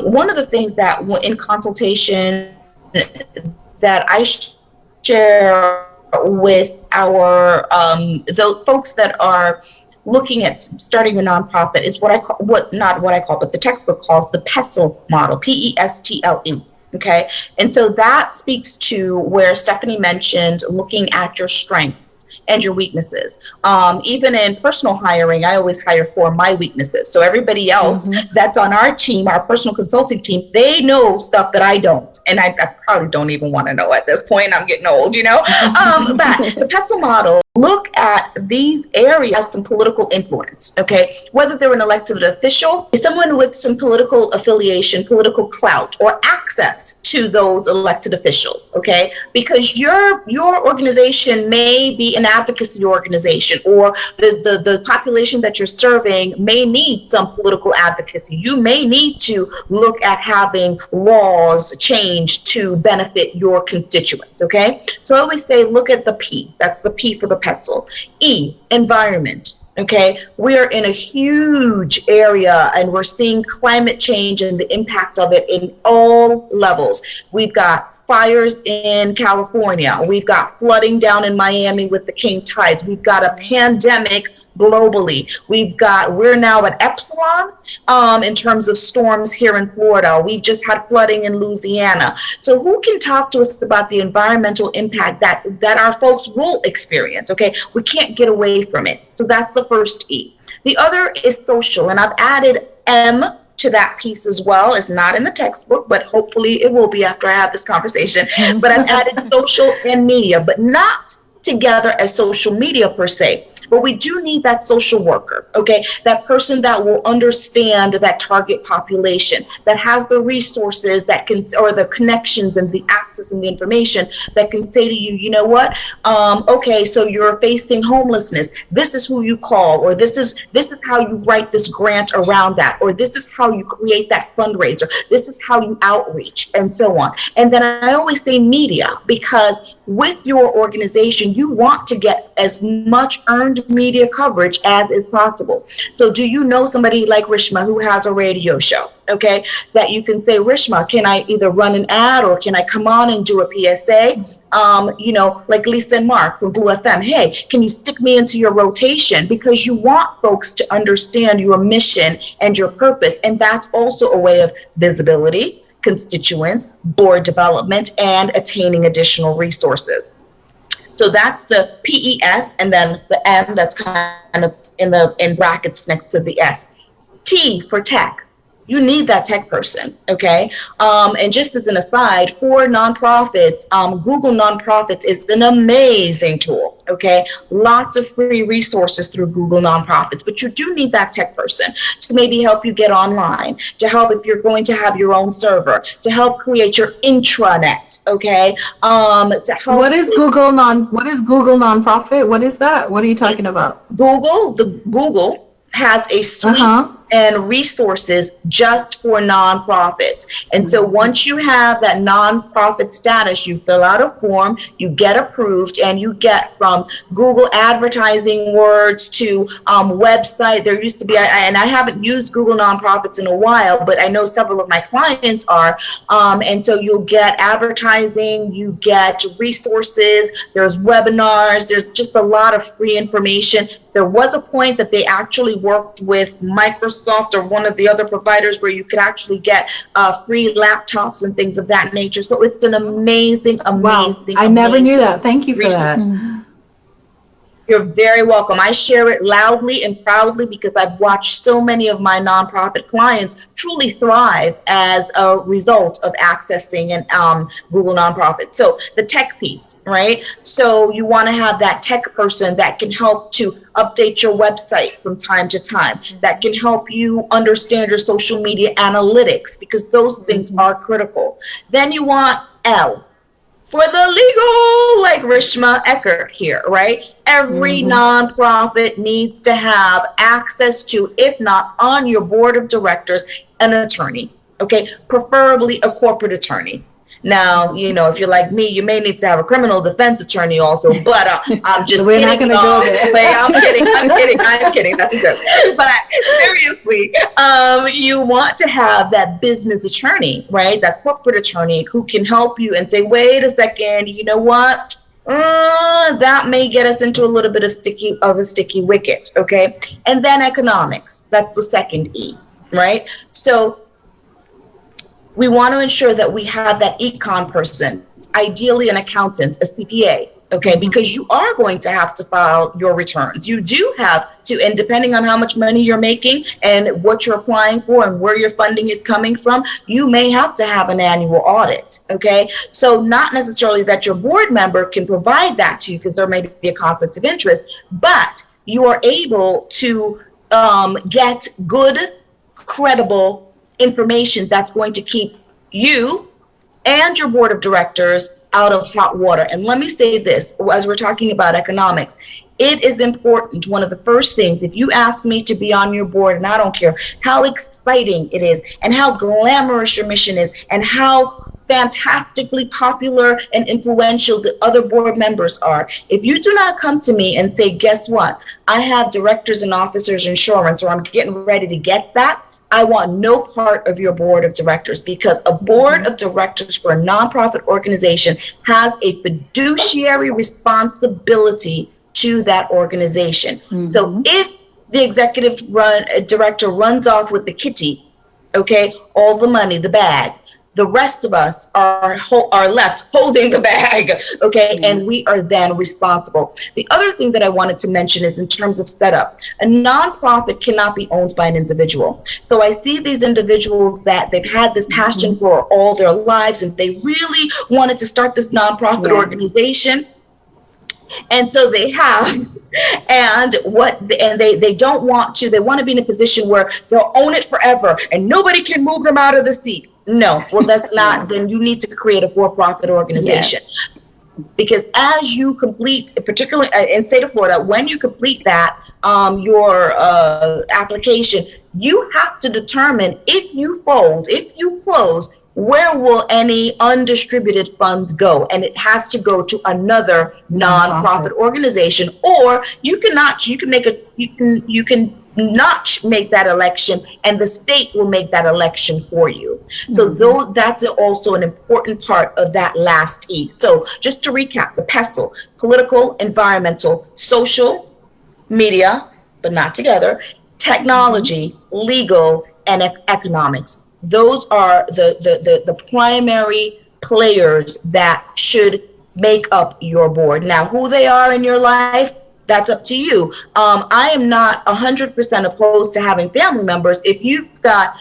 one of the things that in consultation that I share with our the folks that are looking at starting a nonprofit is what I call, not what I call, but the textbook calls the PESTLE model, P-E.S.T.L.E. Okay, and so that speaks to where Stephanie mentioned looking at your strengths and your weaknesses. Even in personal hiring, I always hire for my weaknesses. So everybody else that's on our team, our personal consulting team, they know stuff that I don't. And I probably don't even want to know at this point. I'm getting old, you know? But the PESTLE model, look at these areas, some political influence, okay? Whether they're an elected official, someone with some political affiliation, political clout, or access to those elected officials, okay? Because your organization may be an advocacy organization, or the population that you're serving may need some political advocacy. You may need to look at having laws changed to benefit your constituents, okay? So I always say, look at the P. That's the P for the PESTLE. E, environment. Okay, we are in a huge area and we're seeing climate change and the impact of it in all levels. We've got fires in California. We've got flooding down in Miami with the king tides. We've got a pandemic globally. We're now at epsilon in terms of storms here in Florida. We've just had flooding in Louisiana. So who can talk to us about the environmental impact that our folks will experience? Okay, we can't get away from it. So that's the first E. The other is social, and I've added M to that piece as well. It's not in the textbook, but hopefully it will be after I have this conversation. But I've added social and media, but not together as social media per se. But we do need that social worker, okay? That person that will understand that target population, that has the resources that can, or the connections and the access and the information that can say to you, you know what? Okay, so you're facing homelessness. This is who you call, or this is how you write this grant around that, or this is how you create that fundraiser. This is how you outreach, and so on. And then I always say media, because with your organization, you want to get as much earned media coverage as is possible. So do you know somebody like Rishma who has a radio show, okay, that you can say, Rishma, can I either run an ad or can I come on and do a PSA? You know, like Lisa and Mark from Blue FM, hey, can you stick me into your rotation? Because you want folks to understand your mission and your purpose. And that's also a way of visibility, constituents, board development, and attaining additional resources. So that's the PES, and then the M that's kind of in brackets next to the S. T for tech. You need that tech person, okay? And just as an aside, for nonprofits, Google Nonprofits is an amazing tool, okay? Lots of free resources through Google Nonprofits, but you do need that tech person to maybe help you get online, to help if you're going to have your own server, to help create your intranet, okay? To help. What is Google Nonprofit? What is that? What are you talking about? Google has a suite and resources just for nonprofits. And so once you have that nonprofit status, you fill out a form, you get approved, and you get from Google advertising words to website. There used to be, and I haven't used Google Nonprofits in a while, but I know several of my clients are. And so you'll get advertising, you get resources, there's webinars, there's just a lot of free information. There was a point that they actually worked with Microsoft or one of the other providers where you could actually get free laptops and things of that nature. So it's an amazing. Wow, I never knew that. Thank you for that. You're very welcome. I share it loudly and proudly because I've watched so many of my nonprofit clients truly thrive as a result of accessing an Google Nonprofit. So the tech piece, right? So you want to have that tech person that can help to update your website from time to time, that can help you understand your social media analytics, because those things are critical. Then you want L for the legal, like Rishma Eckert here, right? Every nonprofit needs to have access to, if not on your board of directors, an attorney, okay? Preferably a corporate attorney. Now, if you're like me, you may need to have a criminal defense attorney also, but I'm just We're kidding. not going to go there. I'm kidding. That's a joke. But seriously, you want to have that business attorney, right? That corporate attorney who can help you and say, wait a second, you know what? That may get us into a little bit of a sticky wicket, okay? And then economics. That's the second E, right? So we want to ensure that we have that econ person, ideally an accountant, a CPA, okay? Because you are going to have to file your returns. You do have to, and depending on how much money you're making and what you're applying for and where your funding is coming from, you may have to have an annual audit, okay? So not necessarily that your board member can provide that to you because there may be a conflict of interest, but you are able to get good, credible information that's going to keep you and your board of directors out of hot water. And let me say this, as we're talking about economics, it is important. One of the first things, if you ask me to be on your board, and I don't care how exciting it is and how glamorous your mission is and how fantastically popular and influential the other board members are, if you do not come to me and say, guess what, I have directors and officers insurance, or I'm getting ready to get that, I want no part of your board of directors, because a board of directors for a nonprofit organization has a fiduciary responsibility to that organization. So if the executive director runs off with the kitty, okay, all the money, the bag, the rest of us are left holding the bag, okay, and we are then responsible. The other thing that I wanted to mention is in terms of setup. A nonprofit cannot be owned by an individual. So I see these individuals that they've had this passion for all their lives, and they really wanted to start this nonprofit organization. And so they have, and they don't want to, they want to be in a position where they'll own it forever and nobody can move them out of the seat. No, well, that's not, then you need to create a for-profit organization. Because as you complete, particularly in state of Florida, when you complete that, your application, you have to determine if you fold, if you close, where will any undistributed funds go? And it has to go to another nonprofit organization, or you can not make that election, and the state will make that election for you. So that's also an important part of that last E. So just to recap, the PESTLE: political, environmental, social, media, but not together, technology, legal, and economics. Those are the primary players that should make up your board. Now, who they are in your life, that's up to you. I am not 100% opposed to having family members. If you've got,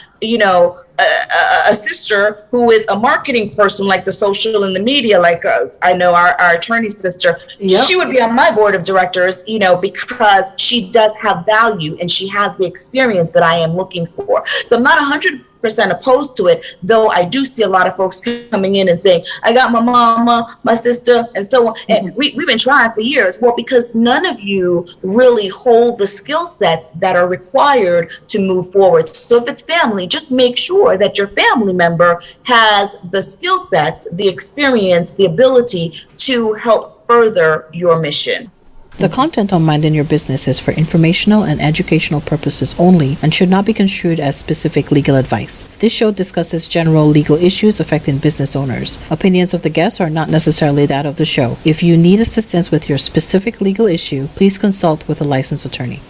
a sister who is a marketing person, like the social and the media, like I know our attorney sister, she would be on my board of directors, because she does have value and she has the experience that I am looking for. So I'm not 100% opposed to it, though I do see a lot of folks coming in and saying, I got my mama, my sister, and so on. And we've been trying for years. Well, because none of you really hold the skill sets that are required to move forward. So if it's family, just make sure that your family member has the skill sets, the experience, the ability to help further your mission. The content on Minding Your Business is for informational and educational purposes only and should not be construed as specific legal advice. This show discusses general legal issues affecting business owners. Opinions of the guests are not necessarily that of the show. If you need assistance with your specific legal issue, please consult with a licensed attorney.